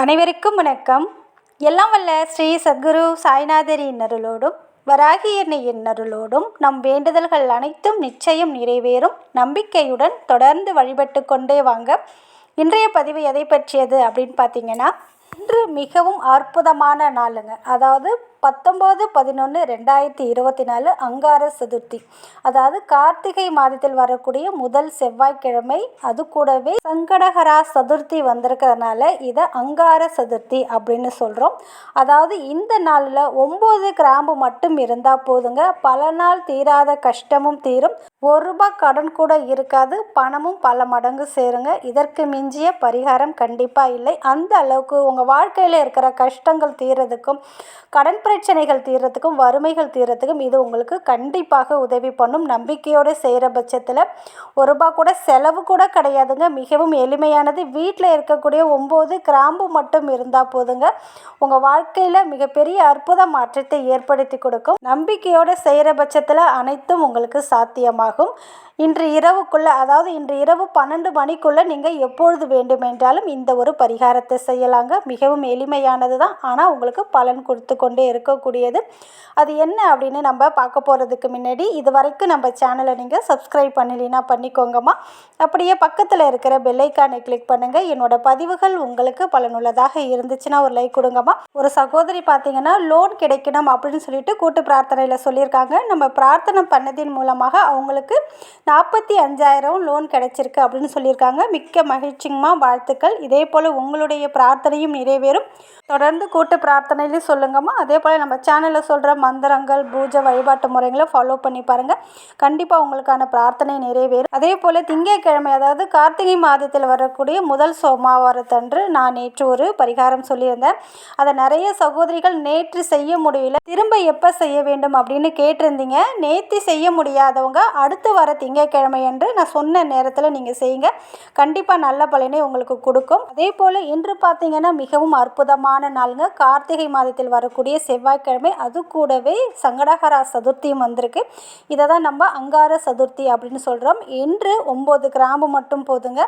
அனைவருக்கும் வணக்கம். எல்லாம் வல்ல ஸ்ரீ சத்குரு சாய்நாதரின் அருளோடும் வராகி அன்னையின் அருளோடும் நம் வேண்டுதல்கள் அனைத்தும் நிச்சயம் நிறைவேறும் நம்பிக்கையுடன் தொடர்ந்து வழிபட்டு கொண்டே வாங்க. இன்றைய பதிவு எதை பற்றியது அப்படின்னு பார்த்தீங்கன்னா, இன்று மிகவும் அற்புதமான நாளுங்க. அதாவது 19/11/2024 அங்கார சதுர்த்தி. அதாவது கார்த்திகை மாதத்தில் வரக்கூடிய முதல் செவ்வாய்க்கிழமை. அது கூடவே சங்கடஹரா சதுர்த்தி வந்திருக்கிறதுனால இதை அங்கார சதுர்த்தி அப்படின்னு சொல்கிறோம். அதாவது இந்த நாளில் 9 கிராம்பு மட்டும் இருந்தால் போதுங்க, பல நாள் தீராத கஷ்டமும் தீரும். ₹1 கடன் கூட இருக்காது, பணமும் பல மடங்கு சேருங்க. இதற்கு மிஞ்சிய பரிகாரம் கண்டிப்பாக இல்லை. அந்த அளவுக்கு உங்கள் வாழ்க்கையில் இருக்கிற கஷ்டங்கள் தீர்றதுக்கும், கடன் பிரச்சனைகள் தீர்றதுக்கும், வறுமைகள் தீர்றதுக்கும் இது உங்களுக்கு கண்டிப்பாக உதவி பண்ணும். நம்பிக்கையோடு செய்கிற பட்சத்தில் ₹1 கூட செலவு கூட கிடையாதுங்க. மிகவும் எளிமையானது. வீட்டில் இருக்கக்கூடிய 9 கிராம்பு மட்டும் இருந்தால் போதுங்க, உங்கள் வாழ்க்கையில் மிகப்பெரிய அற்புத மாற்றத்தை ஏற்படுத்தி கொடுக்கும். நம்பிக்கையோடு செய்கிற பட்சத்தில் அனைத்தும் உங்களுக்கு சாத்தியமாகும். இன்று இரவுக்குள்ளே, அதாவது இன்று இரவு 12 மணிக்குள்ளே நீங்கள் எப்பொழுது வேண்டுமென்றாலும் இந்த ஒரு பரிகாரத்தை செய்யலாங்க. மிகவும் எளிமையானது தான், ஆனால் உங்களுக்கு பலன் கொடுத்து கொண்டே இருக்கக்கூடியது. அது என்ன அப்படின்னு நம்ம பார்க்க போகிறதுக்கு முன்னாடி, இது வரைக்கும் நம்ம சேனலை நீங்கள் சப்ஸ்கிரைப் பண்ணலைன்னா பண்ணிக்கோங்கம்மா. அப்படியே பக்கத்தில் இருக்கிற பெல்லைக்கானை கிளிக் பண்ணுங்கள். என்னோடய பதிவுகள் உங்களுக்கு பலனுள்ளதாக இருந்துச்சுன்னா ஒரு லைக் கொடுங்கம்மா. ஒரு சகோதரி பார்த்தீங்கன்னா, லோன் கிடைக்கணும் அப்படின்னு சொல்லிட்டு கூட்டு பிரார்த்தனையில் சொல்லியிருக்காங்க. நம்ம பிரார்த்தனை பண்ணதின் மூலமாக அவங்களுக்கு 45,000 லோன் கிடைச்சிருக்கு அப்படின்னு சொல்லியிருக்காங்க. மிக்க மகிழ்ச்சிங்கம்மா, வாழ்த்துக்கள். இதே போல் உங்களுடைய பிரார்த்தனையும் நிறைவேறும். தொடர்ந்து கூட்டு பிரார்த்தனையிலையும் சொல்லுங்கம்மா. அதே போல் நம்ம சேனலில் சொல்கிற மந்திரங்கள், பூஜை, வழிபாட்டு முறைகளை ஃபாலோ பண்ணி பாருங்கள். கண்டிப்பாக உங்களுக்கான பிரார்த்தனை நிறைவேறும். அதே போல் திங்கட்கிழமை, அதாவது கார்த்திகை மாதத்தில் வரக்கூடிய முதல் சோமவாரத்தன்று நான் நேற்று ஒரு பரிகாரம் சொல்லியிருந்தேன். அதை நிறைய சகோதரிகள் நேற்று செய்ய முடியல, திரும்ப எப்போ செய்ய வேண்டும் அப்படின்னு கேட்டிருந்தீங்க. நேற்று செய்ய முடியாதவங்க அடுத்து வர திங்கட்கிழமை அன்று நான் சொன்ன நேரத்தில் நீங்கள் செய்யுங்க. கண்டிப்பாக நல்ல பலனை உங்களுக்கு கொடுக்கும். அதே போல் இன்று பார்த்தீங்கன்னா மிகவும் அற்புதமான நாளுங்க. கார்த்திகை மாதத்தில் வரக்கூடிய செவ்வாய்க்கிழமை. அது கூடவே சங்கடஹரா சதுர்த்தியும் வந்திருக்கு. இதை தான் நம்ம அங்கார சதுர்த்தி அப்படின்னு சொல்கிறோம். இன்று 9 கிராம்பு மட்டும் போதுங்க,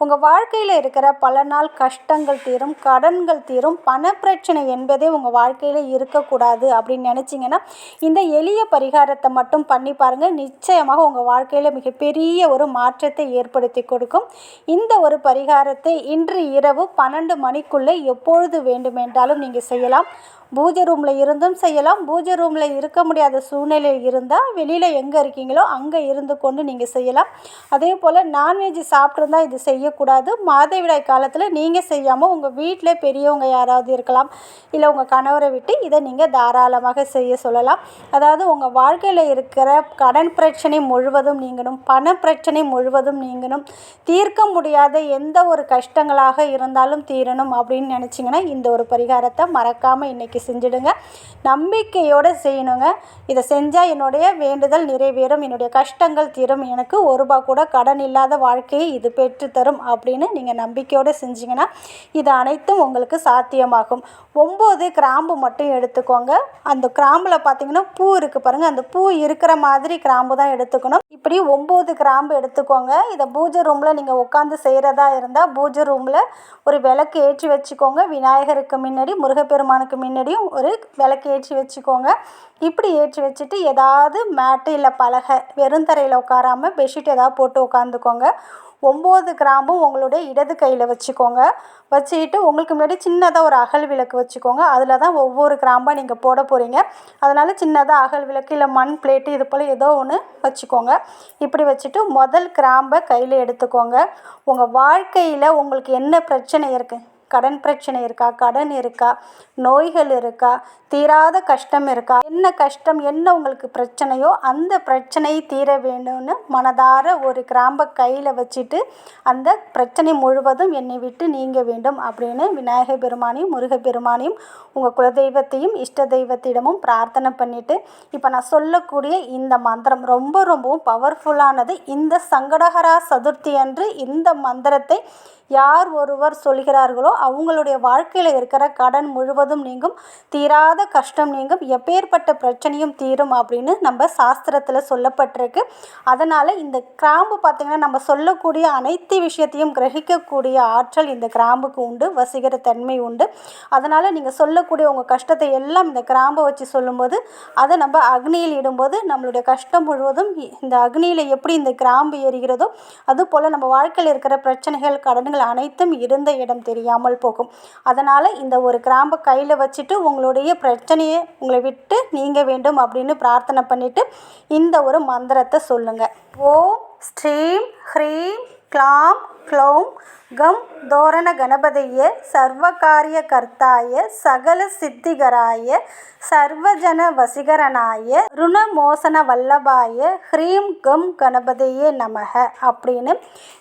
உங்கள் வாழ்க்கையில் இருக்கிற பல நாள் கஷ்டங்கள் தீரும், கடன்கள் தீரும், பண பிரச்சனை என்பதே உங்கள் வாழ்க்கையில் இருக்கக்கூடாது அப்படின்னு நினச்சிங்கன்னா இந்த எளிய பரிகாரத்தை மட்டும் பண்ணி பாருங்கள். நிச்சயமாக உங்கள் வாழ்க்கையில் மிகப்பெரிய ஒரு மாற்றத்தை ஏற்படுத்தி கொடுக்கும். இந்த ஒரு பரிகாரத்தை இன்று இரவு 12 மணிக்குள்ளே எப்பொழுது வேண்டுமென்றாலும் நீங்கள் செய்யலாம். பூஜை ரூமில் இருந்தும் செய்யலாம். பூஜை ரூமில் இருக்க முடியாத சூழ்நிலை இருந்தால் வெளியில் எங்கே இருக்கீங்களோ அங்கே இருந்து கொண்டு நீங்கள் செய்யலாம். அதே போல் நான்வெஜ் சாப்பிட்ருந்தால் இது செய்யக்கூடாது. மாதவிடாய் காலத்தில் நீங்கள் செய்யாமல் உங்கள் வீட்டில் பெரியவங்க யாராவது இருக்கலாம், இல்லை உங்கள் கணவரை விட்டு இதை நீங்கள் தாராளமாக செய்ய சொல்லலாம். அதாவது உங்கள் வாழ்க்கையில் இருக்கிற கடன் பிரச்சனை முழுவதும் நீங்கணும், பண பிரச்சனை முழுவதும் நீங்கணும், தீர்க்க முடியாத எந்த ஒரு கஷ்டங்களாக இருந்தாலும் தீரணும் அப்படின்னு நினச்சிங்கன்னா இந்த ஒரு பரிகாரத்தை மறக்காமல் இன்றைக்கி செஞ்சிடுங்க. நம்பிக்கையோடு செய்யணுங்க. இதை செஞ்சால் என்னுடைய வேண்டுதல் நிறைவேறும், என்னுடைய கஷ்டங்கள் தீரும், எனக்கு ₹1 கூட கடன் இல்லாத வாழ்க்கையை இது பெற்றுத்தரும் அப்படின்னு நீங்கள் நம்பிக்கையோடு செஞ்சிங்கன்னா இது அனைத்தும் உங்களுக்கு சாத்தியமாகும். 9 கிராம்பு மட்டும் எடுத்துக்கோங்க. அந்த கிராம்பில் பார்த்தீங்கன்னா பூ இருக்குது பாருங்கள், அந்த பூ இருக்கிற மாதிரி கிராம்பு தான் எடுத்துக்கணும். இப்படி 9 கிராம்பு எடுத்துக்கோங்க. இதை பூஜை ரூமில் நீங்கள் உட்காந்து செய்கிறதா இருந்தால் பூஜை ரூமில் ஒரு விளக்கு ஏற்றி வச்சுக்கோங்க. விநாயகருக்கு முன்னாடி, முருகப்பெருமானுக்கு முன்னாடியும் ஒரு விளக்கு ஏற்றி வச்சுக்கோங்க. இப்படி ஏற்றி வச்சுட்டு ஏதாவது மேட்டு இல்லை பலகை, வெறுந்தரையில் உட்காராமல் பெட்ஷீட் ஏதாவது போட்டு உட்காந்துக்கோங்க. 9 கிராம்பும் உங்களுடைய இடது கையில் வச்சுக்கோங்க. வச்சுக்கிட்டு உங்களுக்கு முன்னாடி சின்னதாக ஒரு அகல் விளக்கு வச்சுக்கோங்க. அதில் தான் ஒவ்வொரு கிராம்பாக நீங்கள் போட போகிறீங்க. அதனால் சின்னதாக அகல் விளக்கு இல்லை மண் பிளேட்டு இது போல் ஏதோ ஒன்று வச்சுக்கோங்க. இப்படி வச்சுட்டு முதல் கிராம்பை கையில் எடுத்துக்கோங்க. உங்கள் வாழ்க்கையில் உங்களுக்கு என்ன பிரச்சனை இருக்குது? கடன் பிரச்சனை இருக்கா? கடன் இருக்கா? நோய்கள் இருக்கா? தீராத கஷ்டம் இருக்கா? என்ன கஷ்டம், என்ன உங்களுக்கு பிரச்சனையோ அந்த பிரச்சனை தீர வேணும்னு மனதார ஒரு கிராம்பை கையில் வச்சுட்டு அந்த பிரச்சனை முழுவதும் என்னை விட்டு நீங்க வேண்டும் அப்படின்னு விநாயகர் பெருமானையும் முருகப்பெருமானையும் உங்கள் குலதெய்வத்தையும் இஷ்ட தெய்வத்திடமும் பிரார்த்தனை பண்ணிவிட்டு, இப்போ நான் சொல்லக்கூடிய இந்த மந்திரம் ரொம்பவும் பவர்ஃபுல்லானது. இந்த சங்கடஹரா சதுர்த்தி அன்று இந்த மந்திரத்தை யார் ஒருவர் சொல்கிறார்களோ அவங்களுடைய வாழ்க்கையில் இருக்கிற கடன் முழுவதும் நீங்கும், தீராத கஷ்டம் நீங்கும், எப்பேற்பட்ட பிரச்சனையும் தீரும் அப்படின்னு நம்ம சாஸ்திரத்தில் சொல்லப்பட்டிருக்கு. அதனால் இந்த கிராம்பு பார்த்திங்கன்னா நம்ம சொல்லக்கூடிய அனைத்து விஷயத்தையும் கிரகிக்கக்கூடிய ஆற்றல் இந்த கிராம்புக்கு உண்டு, வசீகர தன்மை உண்டு. அதனால் நீங்கள் சொல்லக்கூடிய உங்கள் கஷ்டத்தை எல்லாம் இந்த கிராம்பை வச்சு சொல்லும்போது அதை நம்ம அக்னியில் இடும்போது நம்மளுடைய கஷ்டம் முழுவதும் இந்த அக்னியில் எப்படி இந்த கிராம்பு எரிகிறதோ அதுபோல் நம்ம வாழ்க்கையில் இருக்கிற பிரச்சனைகள் கடன்கள் அனைத்தும் இருந்த இடம் தெரியாமல் போகும். அதனால் இந்த ஒரு கிராம்பை கையில் வச்சுட்டு உங்களுடைய பிரச்சனையை உங்களை விட்டு நீங்க வேண்டும் அப்படின்னு பிரார்த்தனை பண்ணிவிட்டு இந்த ஒரு மந்திரத்தை சொல்லுங்கள். ஓம் ஸ்ரீம் ஹ்ரீம் க்ளாம் க்ளௌம் கம் தோரண கணபதிய சர்வகாரிய கர்த்தாய சகல சித்திகராய சர்வஜன வசீகரனாய ருணமோசன வல்லபாய ஹ்ரீம் கம் கணபதியே நமக அப்படின்னு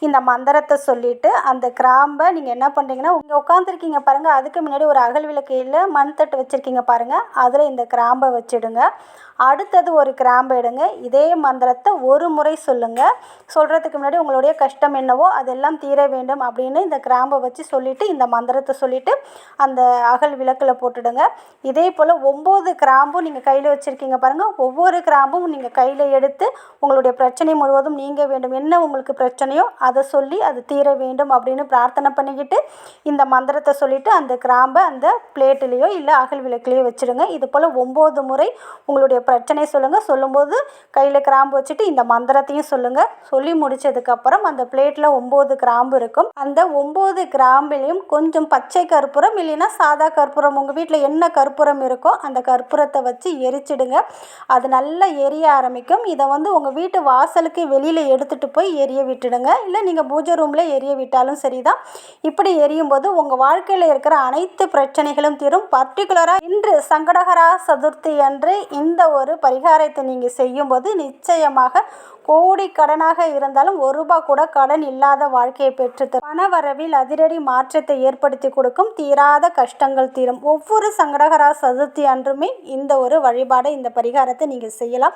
இந்த மந்திரத்தை சொல்லிவிட்டு அந்த கிராம்பை நீங்கள் என்ன பண்ணுறீங்கன்னா இங்கே உட்காந்துருக்கீங்க பாருங்கள், அதுக்கு முன்னாடி ஒரு அகல் விளக்கையில் மண் தட்டு வச்சுருக்கீங்க பாருங்கள், அதில் இந்த கிராம்பை வச்சுடுங்க. அடுத்தது ஒரு கிராம்பு எடுங்க. இதே மந்திரத்தை ஒரு முறை சொல்லுங்கள். சொல்கிறதுக்கு முன்னாடி உங்களுடைய கஷ்டம் என்னவோ அதெல்லாம் தீர வேண்டும் அப்படின்னு இந்த கிராம்பை வச்சு சொல்லிவிட்டு இந்த மந்திரத்தை சொல்லிவிட்டு அந்த அகல் விளக்கில் போட்டுடுங்க. இதே போல் 9 கிராம்பும் நீங்கள் கையில் வச்சுருக்கீங்க பாருங்கள், ஒவ்வொரு கிராம்பும் நீங்கள் கையில் எடுத்து உங்களுடைய பிரச்சனை முழுவதும் நீங்க வேண்டும், என்ன உங்களுக்கு பிரச்சனையோ அதை சொல்லி அது தீர வேண்டும் அப்படின்னு பிரார்த்தனை பண்ணிக்கிட்டு இந்த மந்திரத்தை சொல்லிவிட்டு அந்த கிராம்பை அந்த பிளேட்லேயோ இல்லை அகல் விளக்குலேயோ வச்சுடுங்க. இது போல் 9 முறை உங்களுடைய பிரச்சனை சொல்லுங்கள். சொல்லும்போது கையில் கிராம்பு வச்சுட்டு இந்த மந்திரத்தையும் சொல்லுங்கள். சொல்லி முடித்ததுக்கப்புறம் அந்த பிளேட்டில் 9 கிராம்பு இருக்கும். அந்த 9 கிராம்பிலையும் கொஞ்சம் பச்சை கற்பூரம் இல்லைன்னா சாதா கற்பூரம், உங்கள் வீட்டில் என்ன கற்பூரம் இருக்கோ அந்த கற்பூரத்தை வச்சு எரிச்சிடுங்க. அது நல்லா எரிய ஆரம்பிக்கும். இதை உங்கள் வீட்டு வாசலுக்கு வெளியில் எடுத்துகிட்டு போய் எரிய விட்டுடுங்க. இல்லை நீங்கள் பூஜை ரூமில் எரிய விட்டாலும் சரிதான். இப்படி எரியும் போது உங்கள் வாழ்க்கையில் இருக்கிற அனைத்து பிரச்சனைகளும் தீரும். பர்டிகுலராக இன்று சங்கடஹரா சதுர்த்தி அன்று இந்த ஒரு பரிகாரத்தை நீங்கள் செய்யும்போது நிச்சயமாக கோடி கடனாக இருந்தாலும் ₹1 கூட கடன் இல்லாத வாழ்க்கையை பெற்று பணவரவில் அதிரடி மாற்றத்தை ஏற்படுத்தி கொடுக்கும். தீராத கஷ்டங்கள் தீரும். ஒவ்வொரு சங்கடஹரா சதுர்த்தி அன்றுமே இந்த ஒரு வழிபாடை இந்த பரிகாரத்தை நீங்கள் செய்யலாம்.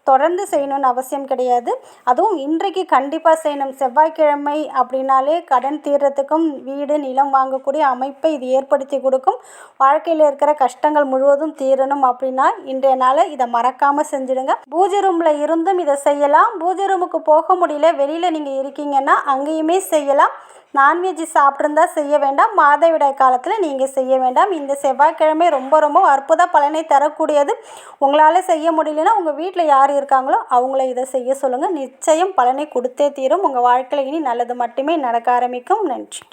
தொடர்ந்து செய்யணும்னு அவசியம் கிடையாது. அதுவும் இன்றைக்கு கண்டிப்பாக செய்யணும். செவ்வாய்க்கிழமை அப்படின்னாலே கடன் தீர்றதுக்கும் வீடு நிலம் வாங்கக்கூடிய அமைப்பை இது ஏற்படுத்தி கொடுக்கும். வாழ்க்கையில் இருக்கிற கஷ்டங்கள் முழுவதும் தீரணும் அப்படின்னா இன்றைய நாளை இதை மறக்காமல் செஞ்சுடுங்க. பூஜை ரூமில் இருந்தும் இதை செய்யலாம். பூஜை ரூமுக்கு போக முடியல, வெளியில் நீங்கள் இருக்கீங்கன்னா அங்கேயுமே செய்யலாம். நான்வெஜ் சாப்பிட்ருந்தா செய்ய வேண்டாம். மாதவிடாய் காலத்தில் நீங்கள் செய்ய வேண்டாம். இந்த செவ்வாய்க்கிழமை ரொம்ப அற்புத பலனை தரக்கூடியது. உங்களால் செய்ய முடியலன்னா உங்கள் வீட்டில் யார் இருக்காங்களோ அவங்கள இதை செய்ய சொல்லுங்கள். நிச்சயம் பலனை கொடுத்தே தீரும். உங்கள் வாழ்க்கையில் இனி நல்லது மட்டுமே நடக்க ஆரம்பிக்கும். நன்றி.